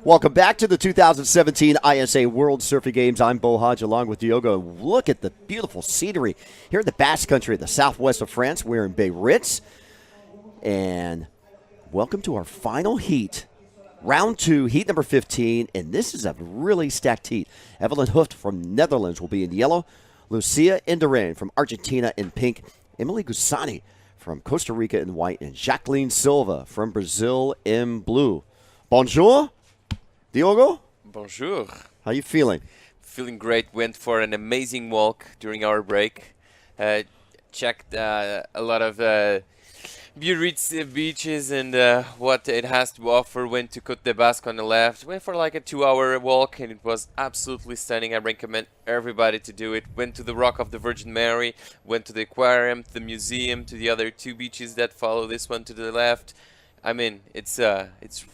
Welcome back to the 2017 ISA World Surfing Games. I'm Beau Hodge along with Diogo. Look at the beautiful scenery here in the Basque Country, the southwest of France. We're in Biarritz. And welcome to our final heat. Round 2, heat number 15. And this is a really stacked heat. Eveline Hooft from Netherlands will be in yellow. Lucia Indurain from Argentina in pink. Emily Dussoni from Costa Rica in white. And Jacqueline Silva from Brazil in blue. Bonjour. Diogo? Bonjour. How you feeling? Feeling great. Went for an amazing walk during our break. Checked a lot of Biarritz beaches and what it has to offer. Went to Côte de Basque on the left. Went for like a 2-hour walk and it was absolutely stunning. I recommend everybody to do it. Went to the Rock of the Virgin Mary. Went to the aquarium, to the museum, to the other 2 beaches that follow this one to the left. I mean, it's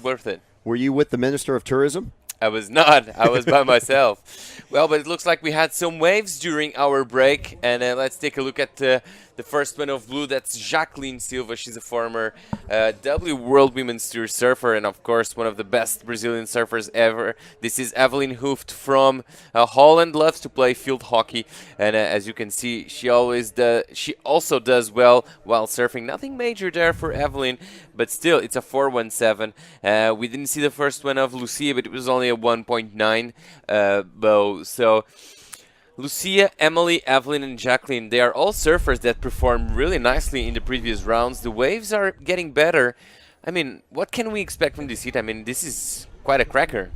worth it. Were you with the Minister of Tourism? I was not. I was by myself. Well, but it looks like we had some waves during our break. And let's take a look at the first one of blue. That's Jacqueline Silva. She's a former W World Women's Tour surfer and, of course, one of the best Brazilian surfers ever. This is Eveline Hooft from Holland. Loves to play field hockey. And as you can see, she also does well while surfing. Nothing major there for Eveline, but still, it's a 4.17. We didn't see the first one of Lucia, but it was only a 1.9 bow. So Lucia, Emily, Eveline, and Jacqueline, they are all surfers that performed really nicely in the previous rounds. The waves are getting better. I mean, what can we expect from this heat? I mean, this is quite a cracker.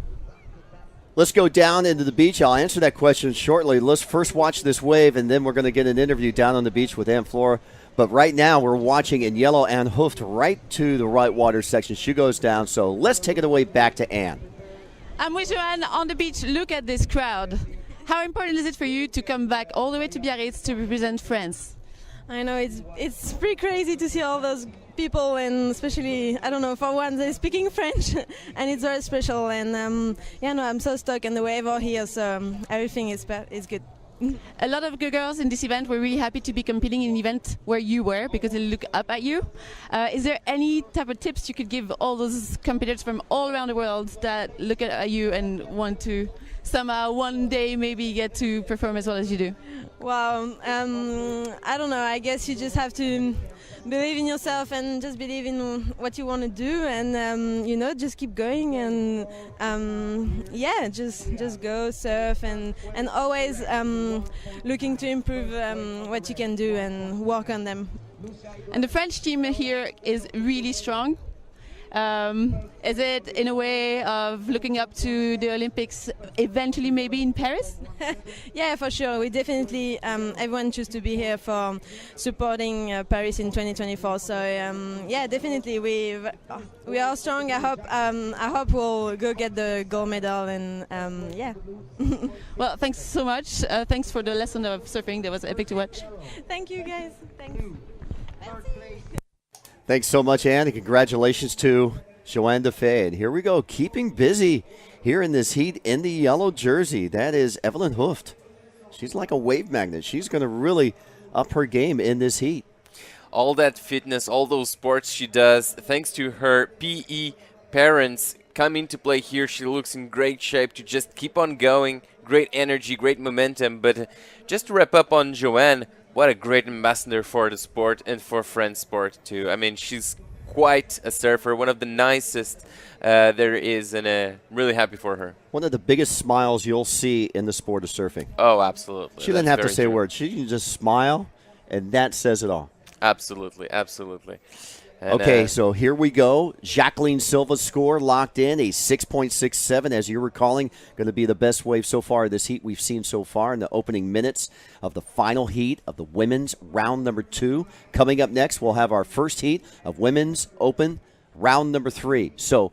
Let's go down into the beach. I'll answer that question shortly. Let's first watch this wave, and then we're going to get an interview down on the beach with Anne Flora. But right now, we're watching in yellow Anne Hooft right to the right water section. She goes down, so let's take it away back to Anne. I'm with Joanne on the beach. Look at this crowd. How important is it for you to come back all the way to Biarritz to represent France? I know it's pretty crazy to see all those people, and especially, I don't know, for one, they're speaking French, and it's very special. And I'm so stuck in the wave out here, so everything is good. A lot of good girls in this event were really happy to be competing in an event where you were because they look up at you. Is there any type of tips you could give all those competitors from all around the world that look at you and want to somehow one day maybe get to perform as well as you do? Well, I don't know. I guess you just have to believe in yourself and just believe in what you want to do, and just keep going and just go surf and always looking to improve what you can do and work on them. And the French team here is really strong. Is it in a way of looking up to the Olympics eventually maybe in Paris? Yeah, for sure. We definitely, everyone choose to be here for supporting Paris in 2024. So definitely we are strong. I hope we'll go get the gold medal and Well, thanks so much. Thanks for the lesson of surfing. That was epic to watch. Thank you guys. Thanks. Thanks so much, Anne, and congratulations to Joanne Defay. And here we go, keeping busy here in this heat in the yellow jersey. That is Eveline Hooft. She's like a wave magnet. She's going to really up her game in this heat. All that fitness, all those sports she does, thanks to her PE parents come into play here. She looks in great shape to just keep on going. Great energy, great momentum. But just to wrap up on Joanne, what a great ambassador for the sport and for French sport too. I mean, she's quite a surfer, one of the nicest there is, and really happy for her. One of the biggest smiles you'll see in the sport of surfing. Oh, absolutely. She doesn't have to say a word. She can just smile, and that says it all. Absolutely, absolutely. And, okay, so here we go. Jacqueline Silva's score locked in, a 6.67, as you're recalling. Going to be the best wave so far this heat we've seen so far in the opening minutes of the final heat of the women's round number 2. Coming up next, we'll have our first heat of women's open round number 3. So,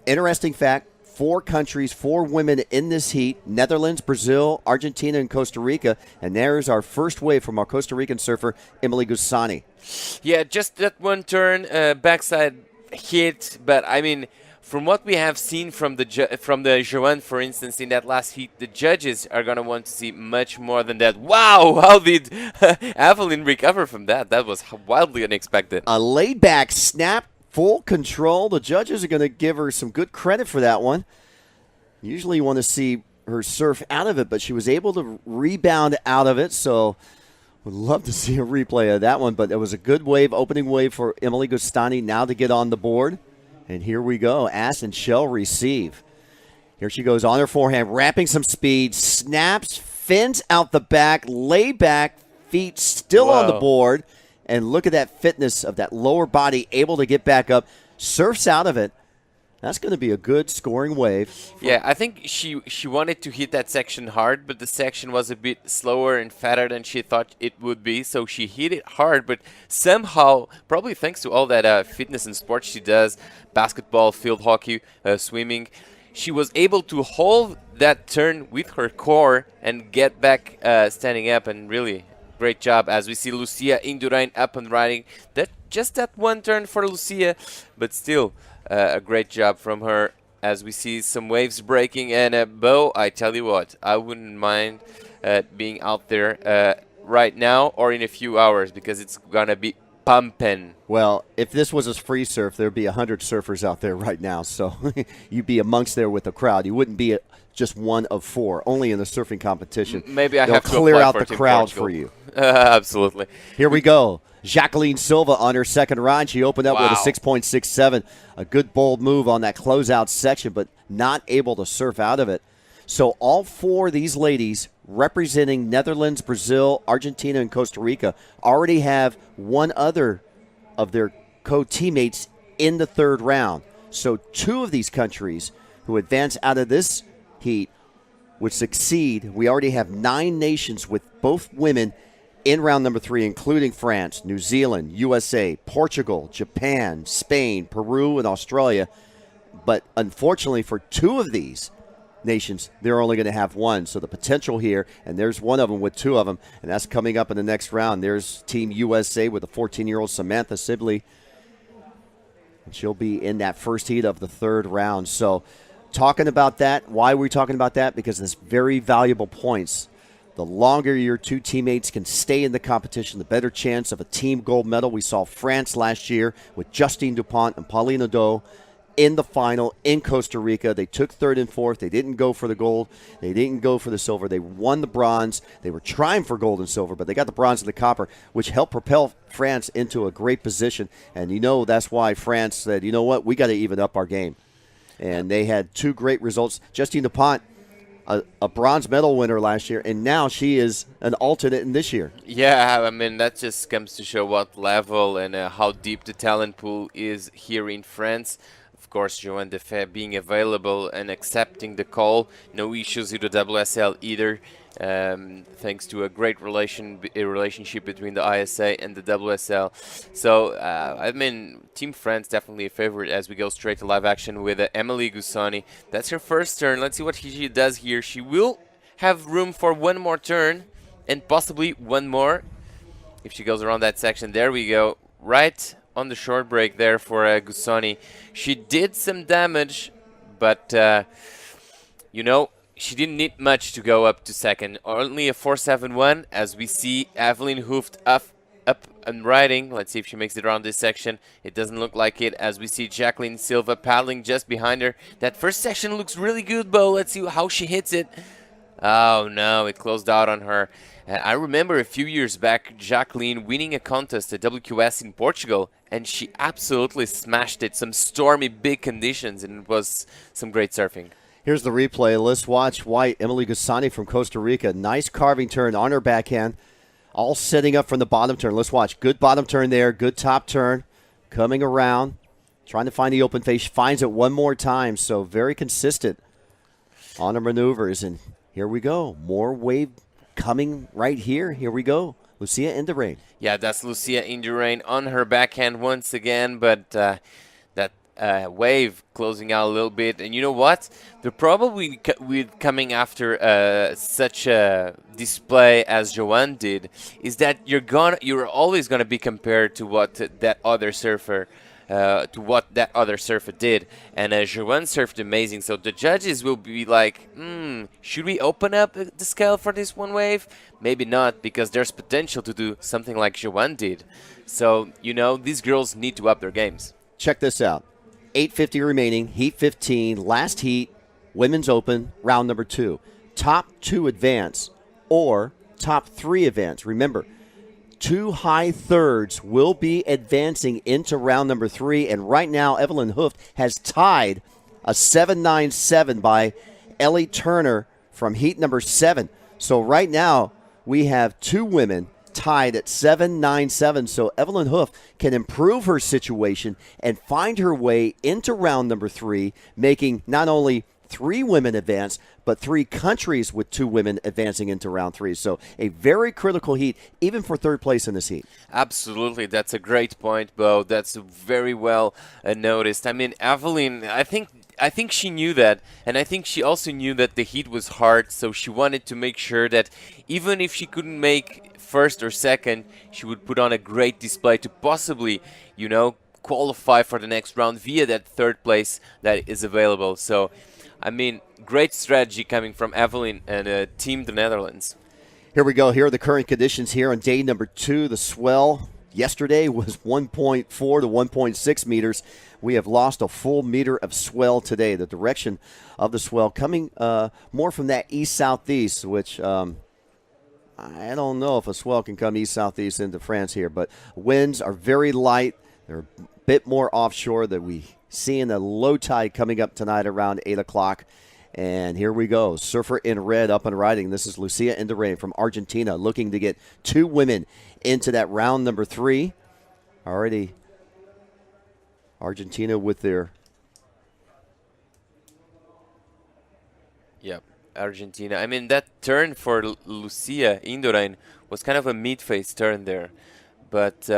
interesting fact. 4 countries, 4 women in this heat: Netherlands, Brazil, Argentina, and Costa Rica. And there's our first wave from our Costa Rican surfer, Emily Dussoni. Yeah, just that one turn, backside hit. But, I mean, from what we have seen from the Joanne, for instance, in that last heat, the judges are going to want to see much more than that. Wow, how did Eveline recover from that? That was wildly unexpected. A laid-back snap full control. The judges are going to give her some good credit for that one. Usually you want to see her surf out of it, but she was able to rebound out of it, so would love to see a replay of that one. But it was a good wave, opening wave for Emily Gustani now to get on the board. And here we go. Ass and Shell receive. Here she goes on her forehand, wrapping some speed, snaps, fins out the back, lay back, feet still on the board. And look at that fitness of that lower body, able to get back up, surfs out of it. That's going to be a good scoring wave. Yeah, I think she wanted to hit that section hard, but the section was a bit slower and fatter than she thought it would be. So she hit it hard, but somehow, probably thanks to all that fitness and sports she does, basketball, field hockey, swimming, she was able to hold that turn with her core and get back standing up, and really great job as we see Lucia Indurain up and riding. Just that one turn for Lucia, but still a great job from her as we see some waves breaking. And Bo, I tell you what, I wouldn't mind being out there right now or in a few hours, because it's going to be pumping. Well, if this was a free surf, there'd be 100 surfers out there right now. So you'd be amongst there with the crowd. You wouldn't be just one of four, only in the surfing competition. Maybe I They'll have to clear apply out for the Team crowd Portugal. for you. Absolutely. Here we go. Jacqueline Silva on her second ride. She opened up with a 6.67. A good bold move on that closeout section, but not able to surf out of it. So all four of these ladies representing Netherlands, Brazil, Argentina, and Costa Rica already have one other of their co-teammates in the third round. So two of these countries who advance out of this heat would succeed. We already have 9 nations with both women in round number 3, including France, New Zealand, USA, Portugal, Japan, Spain, Peru, and Australia. But unfortunately for 2 of these nations, they're only going to have one. So the potential here, and there's one of them with 2 of them, and that's coming up in the next round. There's Team USA with a 14-year-old Samantha Sibley. And she'll be in that first heat of the third round. So talking about that, why are we talking about that? Because it's very valuable points. The longer your 2 teammates can stay in the competition, the better chance of a team gold medal. We saw France last year with Justine Dupont and Pauline Odo in the final in Costa Rica. They took 3rd and 4th. They didn't go for the gold. They didn't go for the silver. They won the bronze. They were trying for gold and silver, but they got the bronze and the copper, which helped propel France into a great position. And that's why France said, you know what, we got to even up our game. And they had 2 great results. Justine Dupont, a bronze medal winner last year, and now she is an alternate in this year. Yeah, I mean, that just comes to show what level and how deep the talent pool is here in France. Of course, Joanne Defay being available and accepting the call. No issues with the WSL either, thanks to a great relationship between the ISA and the WSL. So, I mean, Team France definitely a favorite as we go straight to live action with Emily Dussoni. That's her first turn. Let's see what she does here. She will have room for one more turn and possibly one more if she goes around that section. There we go. Right on the short break there for Dussoni. She did some damage, but, she didn't need much to go up to second. Only a 4.71 as we see Eveline Hooft up and riding. Let's see if she makes it around this section. It doesn't look like it as we see Jacqueline Silva paddling just behind her. That first section looks really good, Bo. Let's see how she hits it. Oh, no, it closed out on her. I remember a few years back, Jacqueline winning a contest at WQS in Portugal, and she absolutely smashed it. Some stormy, big conditions, and it was some great surfing. Here's the replay. Let's watch Emily Dussoni from Costa Rica. Nice carving turn on her backhand, all setting up from the bottom turn. Let's watch. Good bottom turn there, good top turn, coming around, trying to find the open face. Finds it one more time, so very consistent on her maneuvers. And here we go. More wave coming right here. Here we go. Lucia Indurain. Yeah, that's Lucia Indurain on her backhand once again, but that wave closing out a little bit. And you know what? They're probably coming after such a display as Joanne did, is that you're always gonna be compared to what that other surfer did. And Joanne surfed amazing, so the judges will be like, should we open up the scale for this one wave? Maybe not, because there's potential to do something like Joanne did. So, these girls need to up their games. check this out. 8:50 remaining, heat 15, last heat, women's open, round number 2. Top 2 advance or top 3 advance. Remember, 2 high thirds will be advancing into round number 3, and right now Eveline Hooft has tied a 7.97 by Ellie Turner from heat number 7. So right now we have 2 women tied at 7.97. So Eveline Hooft can improve her situation and find her way into round number 3, making not only 3 women advance, but 3 countries with 2 women advancing into round 3. So a very critical heat, even for third place in this heat. Absolutely. That's a great point, Bo. That's very well noticed. I mean, Eveline, I think she knew that, and I think she also knew that the heat was hard, so she wanted to make sure that even if she couldn't make first or second, she would put on a great display to possibly, qualify for the next round via that third place that is available. So, I mean, great strategy coming from Eveline and Team the Netherlands. Here we go. Here are the current conditions here on day number 2. The swell yesterday was 1.4 to 1.6 meters. We have lost a full meter of swell today. The direction of the swell coming more from that east-southeast, which I don't know if a swell can come east-southeast into France here, but winds are very light. They're a bit more offshore that we see in the low tide coming up tonight around 8 o'clock. And here we go. Surfer in red up and riding. This is Lucia Indurain from Argentina, looking to get 2 women into that round number 3. Already Argentina with their... Yep, Argentina. I mean, that turn for Lucia Indurain was kind of a mid-phase turn there. But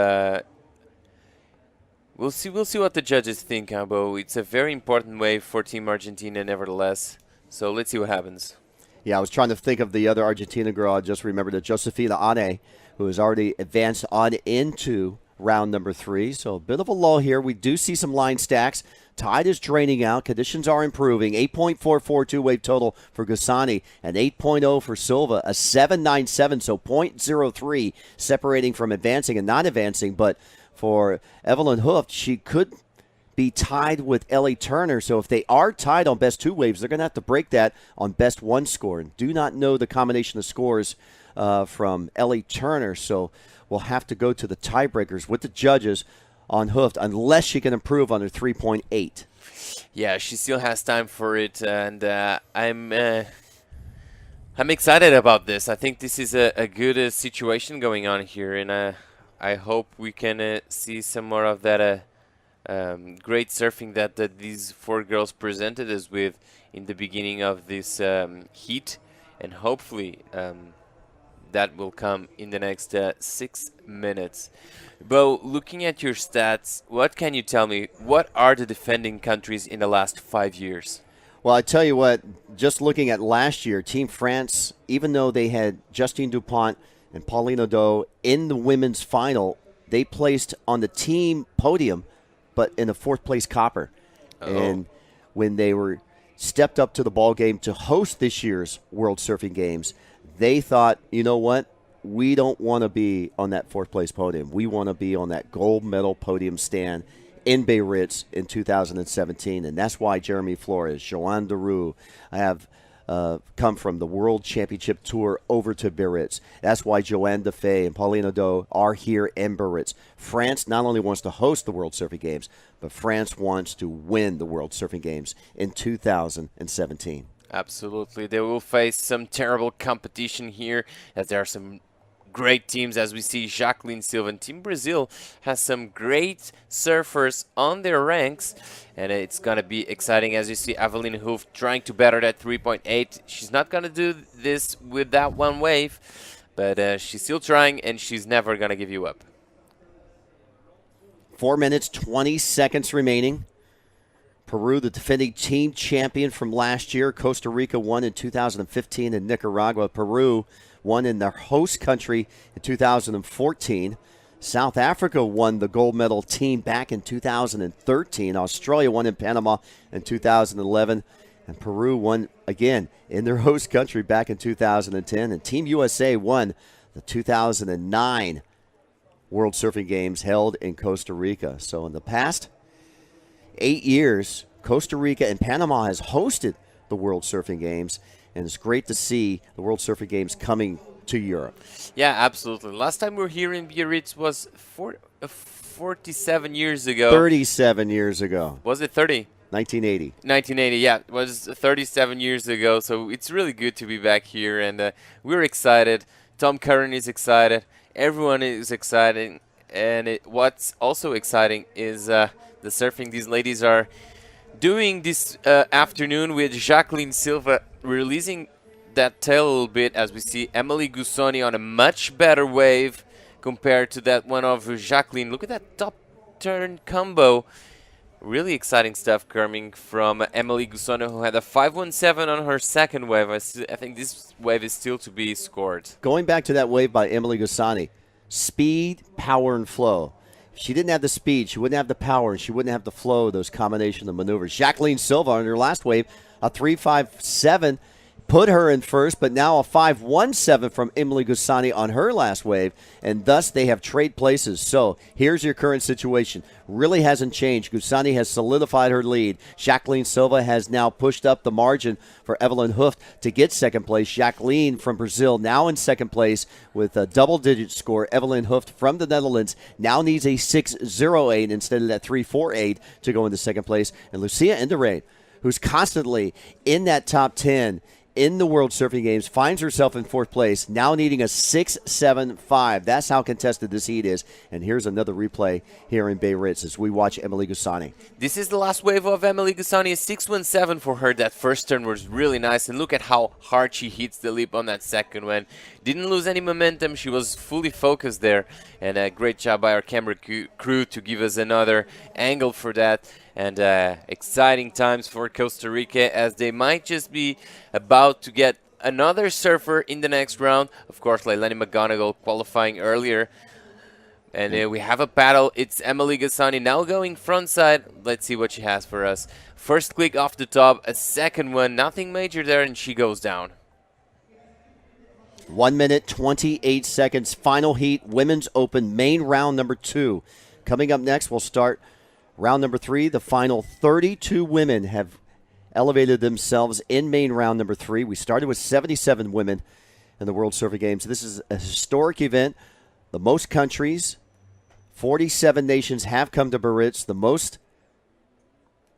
we'll see what the judges think, Bo. It's a very important wave for Team Argentina, nevertheless. So let's see what happens. Yeah, I was trying to think of the other Argentina girl. I just remembered that Josefina Ane, who has already advanced on into round number 3. So a bit of a lull here. We do see some line stacks. Tide is draining out. Conditions are improving. 8.442 wave total for Dussoni, and 8.0 for Silva. A 7.97, so 0.03 separating from advancing and not advancing. But for Eveline Hooft, she could be tied with Ellie Turner. So if they are tied on best 2 waves, they're going to have to break that on best 1 score. And do not know the combination of scores from Ellie Turner. So we'll have to go to the tiebreakers with the judges on Hooft unless she can improve on her 3.8. Yeah, she still has time for it, and I'm excited about this. I think this is a good situation going on here, and I hope we can see some more of that great surfing that these 4 girls presented us with in the beginning of this heat, and hopefully that will come in the next 6 minutes. Bo, looking at your stats, what can you tell me? What are the defending countries in the last 5 years? Well, I tell you what, just looking at last year, Team France, even though they had Justine Dupont and Pauline Odo in the women's final, they placed on the team podium, but in a 4th place copper. Uh-oh. And when they were stepped up to the ball game to host this year's World Surfing Games, they thought, you know what? We don't want to be on that 4th place podium. We want to be on that gold medal podium stand in Biarritz in 2017. And that's why Jeremy Flores, Joanne Deroux have come from the World Championship Tour over to Biarritz. That's why Joanne Defay and Pauline Odo are here in Biarritz. France not only wants to host the World Surfing Games, but France wants to win the World Surfing Games in 2017. Absolutely. They will face some terrible competition here, as there are some great teams, as we see Jacqueline, Silva, and Team Brazil has some great surfers on their ranks, and it's going to be exciting as you see Eveline Hooft trying to better that 3.8. She's not going to do this with that 1 wave, but she's still trying, and she's never going to give you up. 4 minutes, 20 seconds remaining. Peru, the defending team champion from last year. Costa Rica won in 2015, and Nicaragua. Peru won in their host country in 2014. South Africa won the gold medal team back in 2013. Australia won in Panama in 2011. And Peru won again in their host country back in 2010. And Team USA won the 2009 World Surfing Games held in Costa Rica. So in the past, 8 years, Costa Rica and Panama has hosted the World Surfing Games, and it's great to see the World Surfing Games coming to Europe. Yeah, absolutely. Last time we were here in Biarritz was 47 years ago. 37 years ago. Was it 30? 1980. 1980, yeah. It was 37 years ago, so it's really good to be back here, and we're excited. Tom Curran is excited. Everyone is excited. And what's also exciting is the surfing these ladies are doing this afternoon with Jacqueline Silva releasing that tail a little bit, as we see Emily Dussoni on a much better wave compared to that one of Jacqueline. Look at that top turn combo. Really exciting stuff coming from Emily Dussoni, who had a 517 on her second wave. I think this wave is still to be scored. Going back to that wave by Emily Dussoni, speed, power, and flow. If she didn't have the speed, she wouldn't have the power, and she wouldn't have the flow, those combination of maneuvers. Jacqueline Silva on her last wave, a 357, put her in first, but now a 517 from Emily Dussoni on her last wave, and thus they have trade places. So here's your current situation. Really hasn't changed. Dussoni has solidified her lead. Jacqueline Silva has now pushed up the margin for Eveline Hooft to get second place. Jacqueline from Brazil now in second place with a double-digit score. Eveline Hooft from the Netherlands now needs a 608 instead of that 348 to go into second place. And Lucia Indurain, who's constantly in that top 10 in the World Surfing Games, finds herself in fourth place, now needing a 6.75. That's how contested this heat is. And here's another replay here in Biarritz as we watch Emily Dussoni. This is the last wave of Emily Dussoni. A 617 for her. That first turn was really nice. And look at how hard she hits the lip on that second one. Didn't lose any momentum. She was fully focused there. And a great job by our camera crew to give us another angle for that. And exciting times for Costa Rica, as they might just be about to get another surfer in the next round. Of course, Leilani McGonigal qualifying earlier. And we have a paddle. It's Emily Dussoni now going frontside. Let's see what she has for us. First click off the top, a second one, nothing major there, and she goes down. 1 minute, 28 seconds. Final heat, Women's Open, main round number 2. Coming up next, we'll start round number 3. The final 32 women have elevated themselves in main round number 3. We started with 77 women in the World Surfing Games. This is a historic event. The most countries, 47 nations have come to Biarritz. The most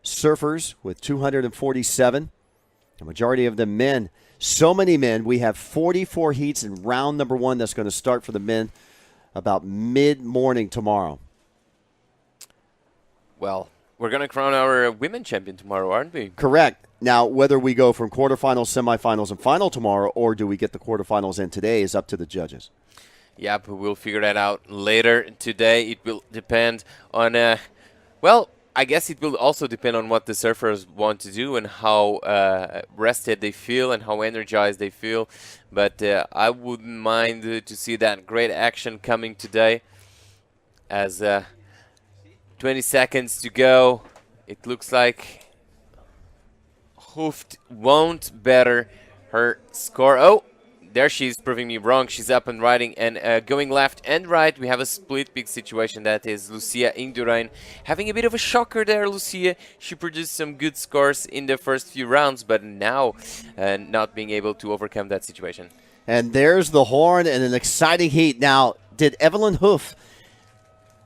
surfers with 247. The majority of them men. So many men. We have 44 heats in round number 1 that's going to start for the men about mid-morning tomorrow. Well, we're going to crown our women champion tomorrow, aren't we? Correct. Now, whether we go from quarterfinals, semifinals, and final tomorrow, or do we get the quarterfinals in today is up to the judges. Yeah, but we'll figure that out later today. It will depend on, well, I guess it will also depend on what the surfers want to do and how rested they feel and how energized they feel. But I wouldn't mind to see that great action coming today. As 20 seconds to go, it looks like Hooft won't better her score. Oh, there she's proving me wrong. She's up and riding and going left and right. We have a split big situation. That is Lucia Indurain having a bit of a shocker there. Lucia, she produced some good scores in the first few rounds, but now not being able to overcome that situation. And there's the horn and an exciting heat. Now, did Eveline Hooft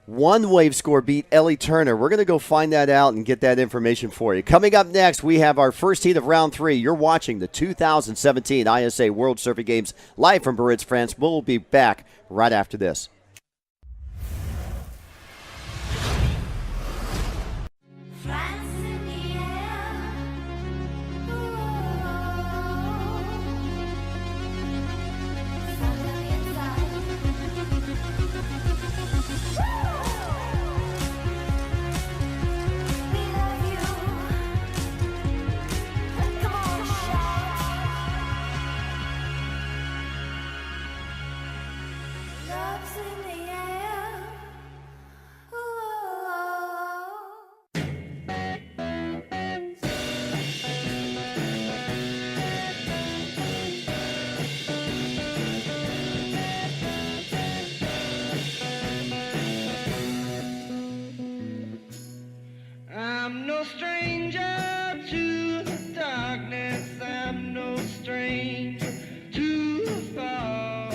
one wave score beat Ellie Turner? We're going to go find that out and get that information for you. Coming up next, we have our first heat of round 3. You're watching the 2017 ISA World Surfing Games live from Biarritz, France. We'll be back right after this. Love's in I'm no stranger to the darkness, I'm no stranger to the fall,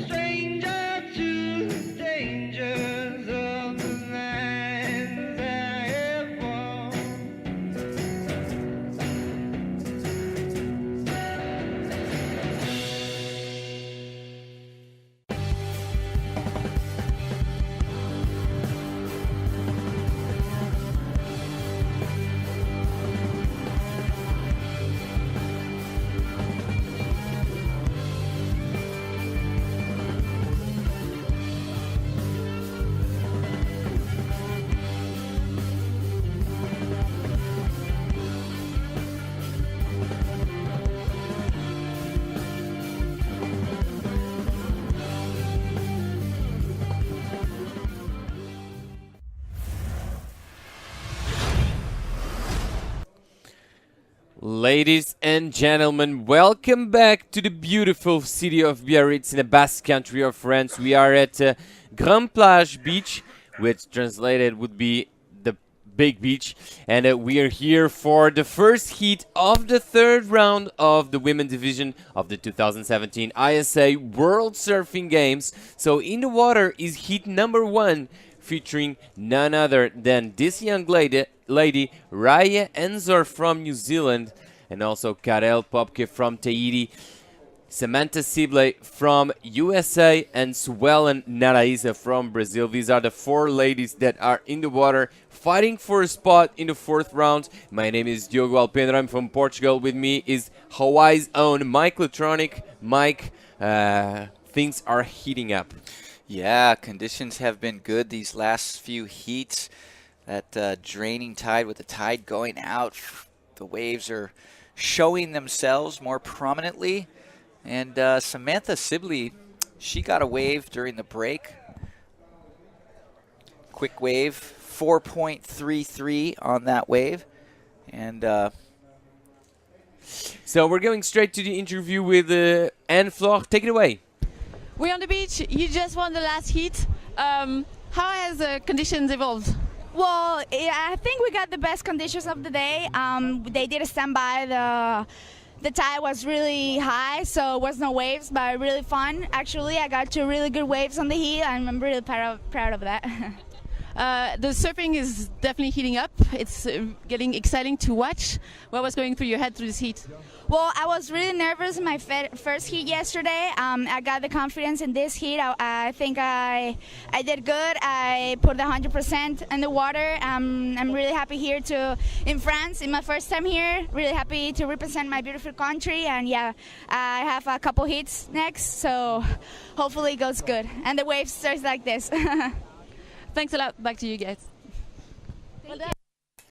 stranger to the dangers of the lands I have walked. Ladies and gentlemen, welcome back to the beautiful city of Biarritz in the Basque country of France. We are at Grand Plage Beach, which translated would be the big beach. And we are here for the first heat of the third round of the women division of the 2017 ISA World Surfing Games. So in the water is heat number 1, featuring none other than this young lady Raya Enzor from New Zealand, and also Karel Popke from Tahiti, Samantha Sibley from USA, and Suelen Naraiza from Brazil. These are the 4 ladies that are in the water fighting for a spot in the 4th round. My name is Diogo Alpendra. I'm from Portugal. With me is Hawaii's own Mike Latronic. Mike, things are heating up. Yeah, conditions have been good these last few heats. That draining tide with the tide going out, the waves are showing themselves more prominently. And Samantha Sibley, she got a wave during the break. Quick wave, 4.33 on that wave. And so we're going straight to the interview with Anne Flore. Take it away. We're on the beach. You just won the last heat. How has the conditions evolved? Well, I think we got the best conditions of the day. They did a standby. The tide was really high, so it was no waves, but really fun. Actually, I got 2 really good waves on the heat, and I'm really proud of that. The surfing is definitely heating up. It's getting exciting to watch. What was going through your head through this heat? Well, I was really nervous in my first heat yesterday. I got the confidence in this heat. I think I did good. I put 100% in the water. I'm really happy here in France. It's my first time here. Really happy to represent my beautiful country. And yeah, I have a couple heats next, so hopefully it goes good. And the wave starts like this. Thanks a lot. Back to you guys. Well done.